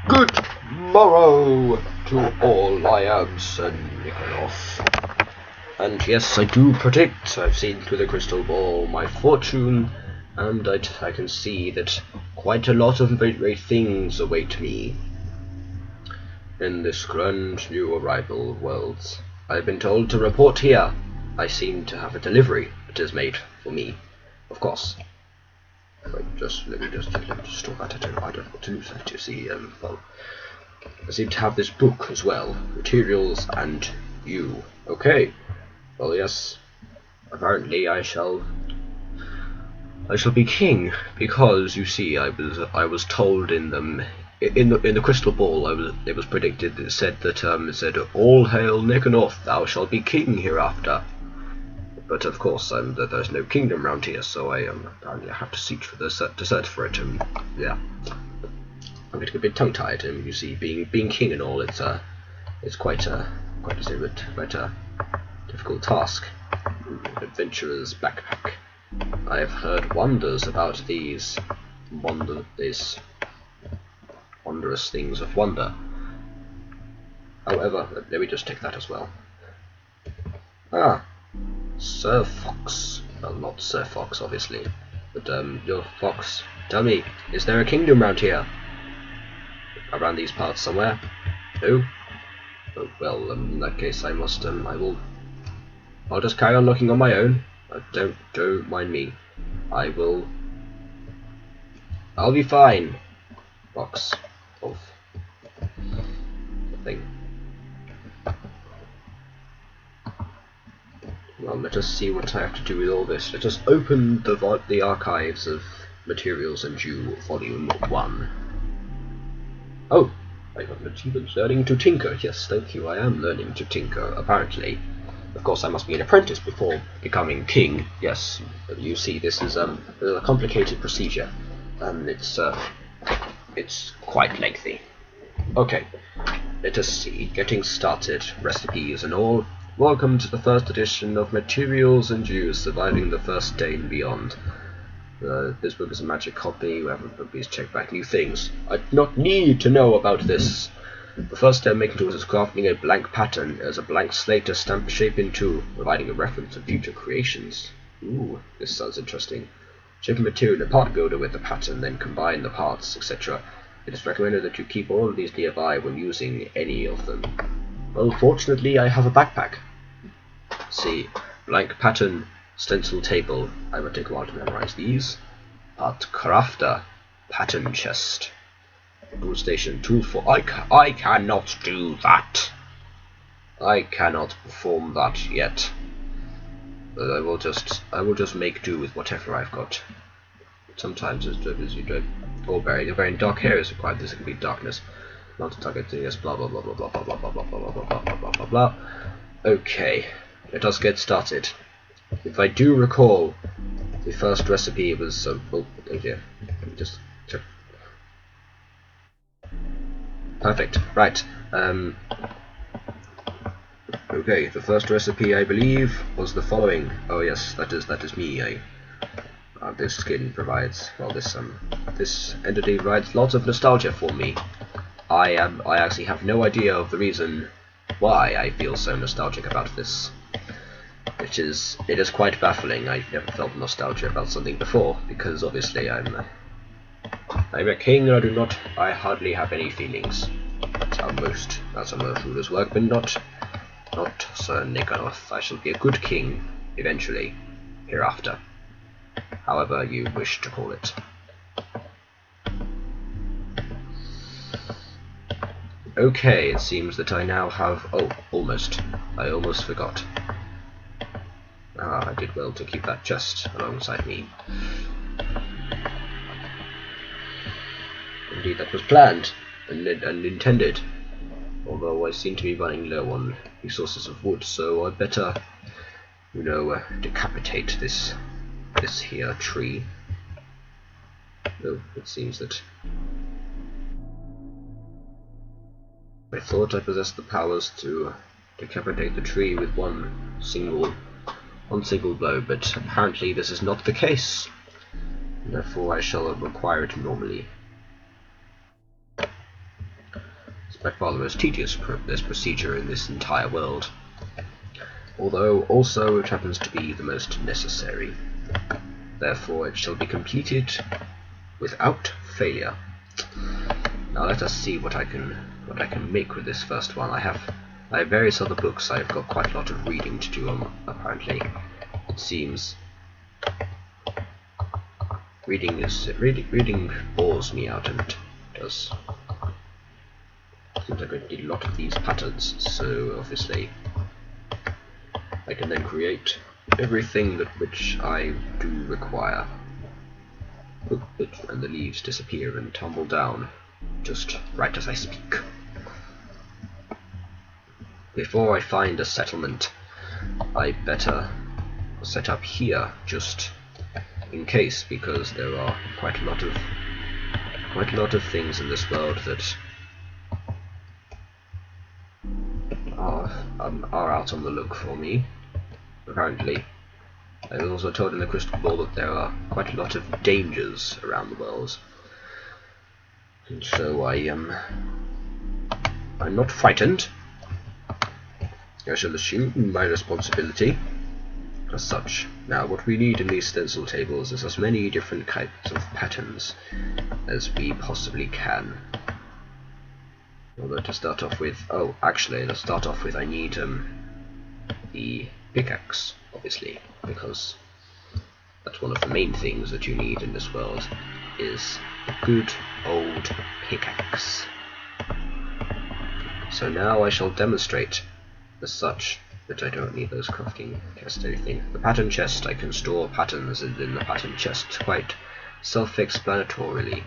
Good morrow to all. I am Sir Nickanorth. And yes, I do predict. I've seen through the crystal ball my fortune, and I can see that quite a lot of great things await me in this grand new arrival of worlds. I've been told to report here. I seem to have a delivery that is made for me, of course. Let me just talk about it. I don't know what to do. You see, well, I seem to have this book as well, materials and you. Okay. Well, yes. Apparently, I shall be king because you see, I was told in the crystal ball. It was predicted. It said that it said, "All hail Nickanorth, thou shalt be king hereafter." But of course, there's no kingdom round here, so I apparently have to search for it. And yeah, I'm getting a bit tongue-tied. And you see, being king and all, it's quite a difficult task. Adventurer's backpack. I have heard wonders about these wondrous things of wonder. However, let me just take that as well. Ah. Sir Fox. Well, not Sir Fox, obviously. But, your Fox. Tell me, is there a kingdom round here? Around these parts somewhere? No? Oh, well, in that case I'll just carry on looking on my own. Don't mind me. I'll be fine. Box of thing. Well, let us see what I have to do with all this. Let us open the archives of Materials and You, Volume 1. Oh, I got an achievement. Learning to tinker. Yes, thank you. I am learning to tinker, apparently. Of course, I must be an apprentice before becoming king. Yes, you see, this is a complicated procedure. It's quite lengthy. Okay, let us see. Getting started. Recipes and all. Welcome to the first edition of Materials and You, Surviving the First Day and Beyond. This book is a magic copy. Wherever please check back new things. I do not need to know about this. The first step making tools is crafting a blank pattern as a blank slate to stamp a shape into, providing a reference to future creations. Ooh, this sounds interesting. Shape a material in a part builder with the pattern, then combine the parts, etc. It is recommended that you keep all of these nearby when using any of them. Well, fortunately, I have a backpack. See, blank pattern, stencil table. I will take a while to memorize these. Art crafter, pattern chest. Tool station, tools for. I cannot do that. I cannot perform that yet. But I will just make do with whatever I've got. Sometimes as you do. Or very dark areas required. This can be darkness. Not targeting us, blah blah blah blah blah blah blah blah blah blah blah blah blah blah blah. Okay, let us get started. If I do recall, the first recipe was oh dear. Let me just check. Perfect. Right. Okay, the first recipe I believe was the following. Oh yes, that is me. This skin provides this entity provides lots of nostalgia for me. I actually have no idea of the reason why I feel so nostalgic about this. It is quite baffling. I've never felt nostalgia about something before, because obviously I'm a king and I hardly have any feelings. That's how most rulers work, but not Sir Nickanorth. I shall be a good king eventually, hereafter. However you wish to call it. Okay, it seems that I now have... Oh, almost. I almost forgot. I did well to keep that chest alongside me. Indeed, that was planned and intended. Although I seem to be running low on resources of wood, so I'd better, decapitate this here tree. Oh, it seems that... I thought I possessed the powers to decapitate the tree with one single blow, but apparently this is not the case. Therefore I shall require it normally. by far the most tedious procedure in this entire world, although also it happens to be the most necessary. Therefore it shall be completed without failure. Now let us see what I can make with this first one. I have various other books. I've got quite a lot of reading to do on, apparently. It seems reading bores me out, and it does. Seems like I need a lot of these patterns, so obviously I can then create everything which I do require. And the leaves disappear and tumble down just right as I speak. Before I find a settlement, I better set up here just in case, because there are quite a lot of things in this world that are out on the look for me. Apparently, I was also told in the crystal ball that there are quite a lot of dangers around the world, and so I'm not frightened. I shall assume my responsibility as such. Now, what we need in these stencil tables is as many different kinds of patterns as we possibly can. Although to start off with, I need the pickaxe, obviously, because that's one of the main things that you need in this world, is a good old pickaxe. So now I shall demonstrate as such that I don't need those crafting chests or anything. The pattern chest, I can store patterns in the pattern chest quite self-explanatorily.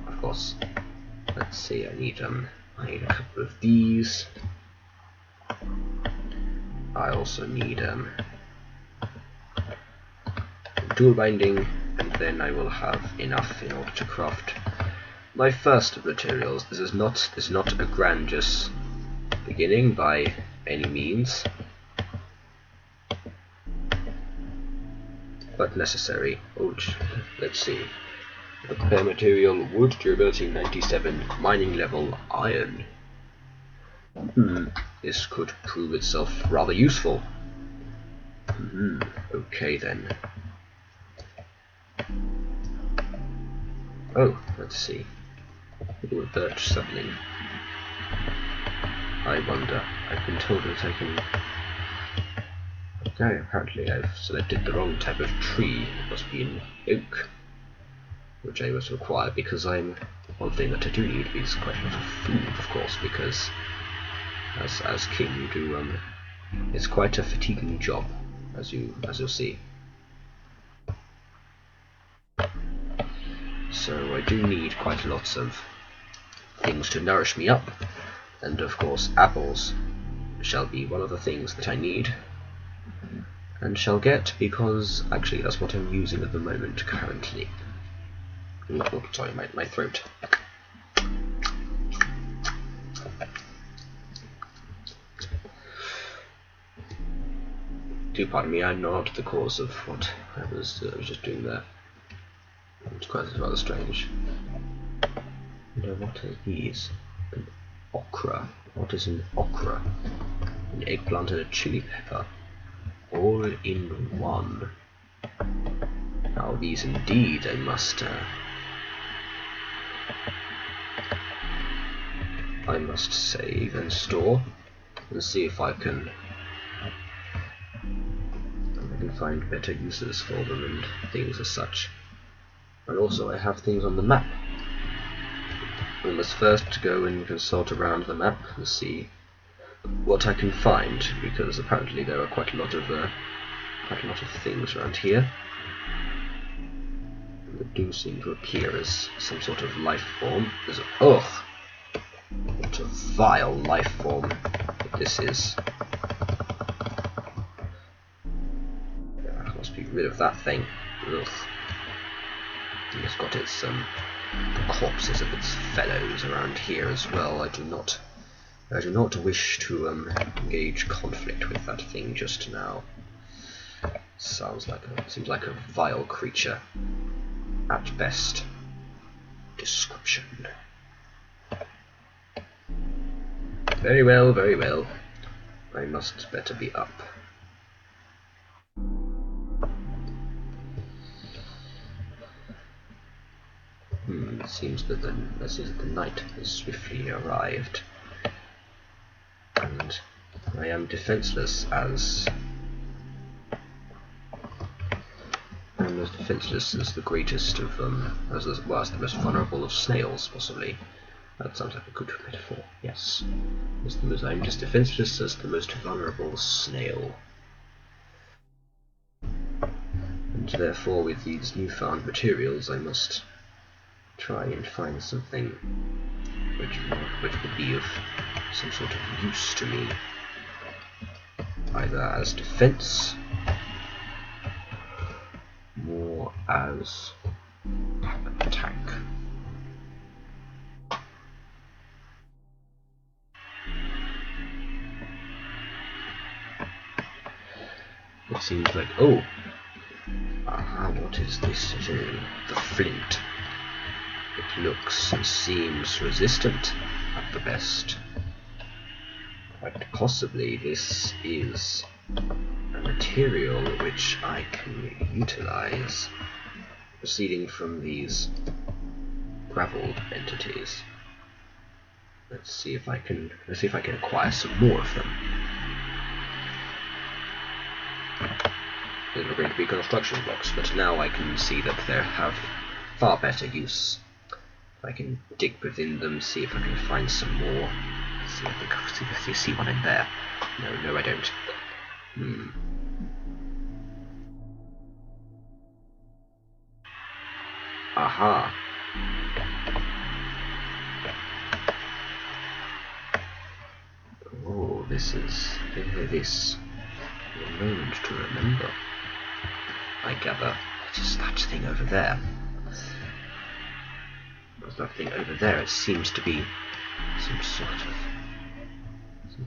Of course, let's see, I need a couple of these. I also need tool binding, and then I will have enough in order to craft my first of materials. This is not a grandiose beginning by any means, but necessary. Let's see. Repair material, wood, durability 97, mining level, iron. This could prove itself rather useful. Okay then. Oh, let's see. Little birch sapling. I wonder. I've been told that I can. Okay, apparently I've selected the wrong type of tree. It must be an oak, which I must require because one thing that I do need is quite a lot of food, of course, because as king you do it's quite a fatiguing job, as you'll see. So I do need quite lots of things to nourish me up, and of course apples shall be one of the things that I need and shall get, because actually that's what I'm using at the moment currently. Oh, sorry, my throat. Do pardon me, I'm not the cause of what I was just doing there. It's quite rather strange. What are these? An okra. What is an okra? An eggplant and a chili pepper. All in one. Now these indeed I must save and store and see if I can find better uses for them and things as such. And also I have things on the map. I must first go and consult around the map and see what I can find, because apparently there are quite a lot of things around here that do seem to appear as some sort of life form. There's what a vile life form this is. I must be rid of that thing. Ugh. It's got its the corpses of its fellows around here as well. I do not wish to engage conflict with that thing just now. Seems like a vile creature at best. Description. Very well, very well. I must better be up. It seems that the night has swiftly arrived, and I am defenseless as the greatest of as the most vulnerable of snails, possibly. That sounds like a good metaphor. Yes, I'm just defenseless as the most vulnerable snail, and therefore, with these newfound materials, I must try and find something which would be of some sort of use to me, either as defense or as attack. It seems like, what is this? The flint. It looks and seems resistant at the best. Quite possibly this is a material which I can utilize, proceeding from these gravel entities. Let's see if I can acquire some more of them. They were going to be construction blocks, but now I can see that they have far better use. I can dig within them, see if I can find some more. See if you see one in there. No, I don't. Aha. Oh, this a moment to remember. I gather it is that thing over there. That thing over there, it seems to be some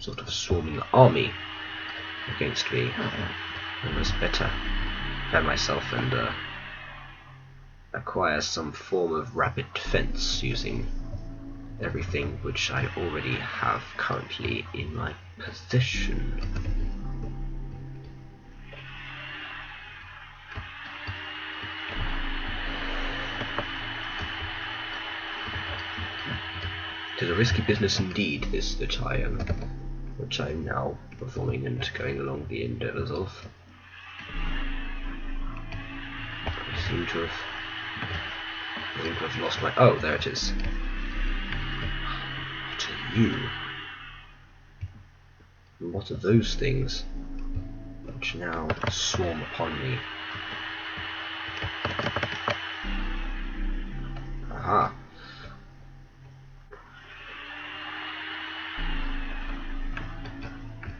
sort of swarming army against me. I must better prepare myself and acquire some form of rapid defense using everything which I already have currently in my possession. It is a risky business indeed, this which I am now performing and going along the endeavours of. I seem to have lost my... Oh, there it is. What are you? And what are those things which now swarm upon me? Aha.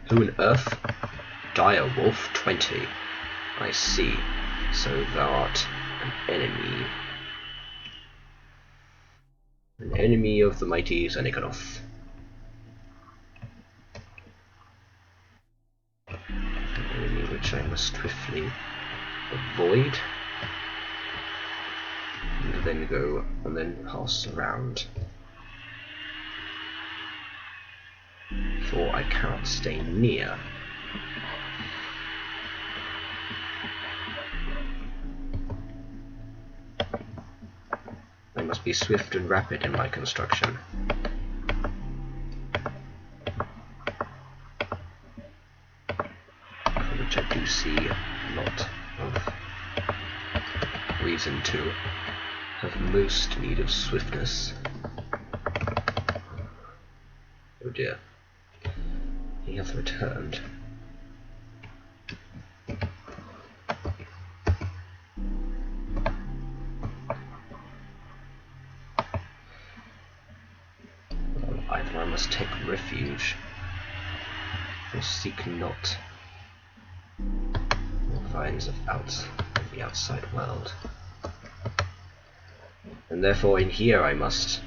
Who on earth? Dire Wolf 20. I see. So thou art an enemy. An enemy of the mighty Nickanorth. An enemy which I must swiftly avoid. And then pass around. For I cannot stay near. I must be swift and rapid in my construction. For which I do see a lot of reason to have most need of swiftness. Oh dear. He hath returned. Well, either I must take refuge, or seek not the vines of the outside world. And therefore in here I must